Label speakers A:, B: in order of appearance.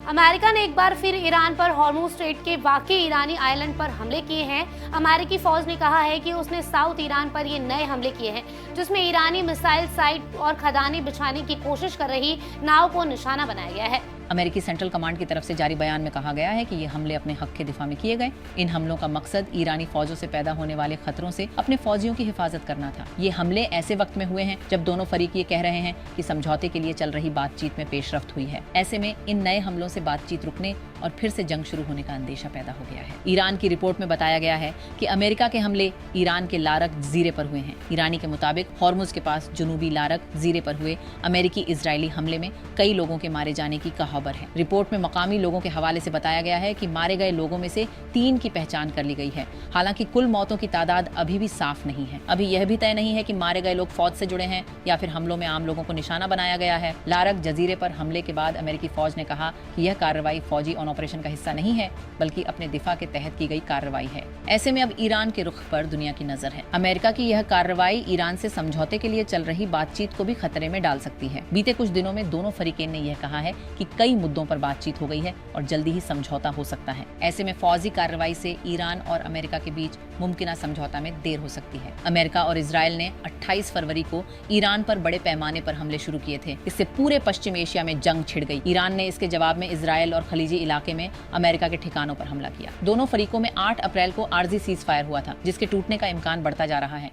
A: America ने एक बार फिर ईरान पर हॉर्मुज स्ट्रेट के वाकई ईरानी आइलैंड पर हमले किए हैं। अमेरिकी फौज ने कहा है कि उसने साउथ ईरान पर ये नए हमले किए हैं, जिसमें ईरानी मिसाइल साइट और खदानें बिछाने की कोशिश कर रही नाव को निशाना बनाया गया है।
B: अमेरिकी सेंट्रल कमांड की तरफ से जारी बयान में कहा गया है कि ये हमले अपने हक के दिफा में किए गए। इन हमलों का मकसद ईरानी फौजों से पैदा होने वाले खतरों से अपने फौजियों की हिफाजत करना था। ये हमले ऐसे वक्त में हुए हैं जब दोनों फरीक ये कह रहे हैं कि समझौते के लिए चल रही बातचीत में पेशरफ्त हुई है। ऐसे में इन नए हमलों से बातचीत रुकने और फिर से जंग शुरू होने का अंदेशा पैदा हो गया है। ईरान की रिपोर्ट में बताया गया है कि अमेरिका के हमले ईरान के लारक जजीरे पर हुए हैं। ईरानी के मुताबिक हॉर्मुज के पास जुनूबी लारक जजीरे पर हुए अमेरिकी इजरायली हमले में कई लोगों के मारे जाने की खबर है। रिपोर्ट में मकामी लोगों के हवाले से बताया गया है कि मारे गए लोगों में से 3 की पहचान कर ली गई है। हालांकि कुल मौतों की तादाद अभी भी साफ नहीं है। अभी यह भी तय नहीं है कि मारे गए लोग फौज से जुड़े हैं या फिर हमलों में आम लोगों को निशाना बनाया गया है। लारक जजीरे पर हमले के बाद अमेरिकी फौज ने कहा कि यह कार्रवाई फौजी ऑपरेशन का हिस्सा नहीं है, बल्कि अपने दिफा के तहत की गई कार्रवाई है। ऐसे में अब ईरान के रुख पर दुनिया की नजर है। अमेरिका की यह कार्रवाई ईरान से समझौते के लिए चल रही बातचीत को भी खतरे में डाल सकती है। बीते कुछ दिनों में दोनों फरीकें ने यह कहा है कि कई मुद्दों पर बातचीत हो गई है और जल्दी ही समझौता हो सकता है। ऐसे में फौजी कार्रवाई से ईरान और अमेरिका के बीच मुमकिन समझौता में देर हो सकती है। अमेरिका और इजराइल ने 28 फरवरी को ईरान पर बड़े पैमाने पर हमले शुरू किए थे। इससे पूरे पश्चिम एशिया में जंग छिड़ गई। ईरान ने इसके जवाब में इजराइल और खलीजी इलाके में अमेरिका के ठिकानों पर हमला किया। दोनों फरीकों में 8 अप्रैल को आर्जी सीज फायर हुआ था, जिसके टूटने का इम्कान बढ़ता जा रहा है।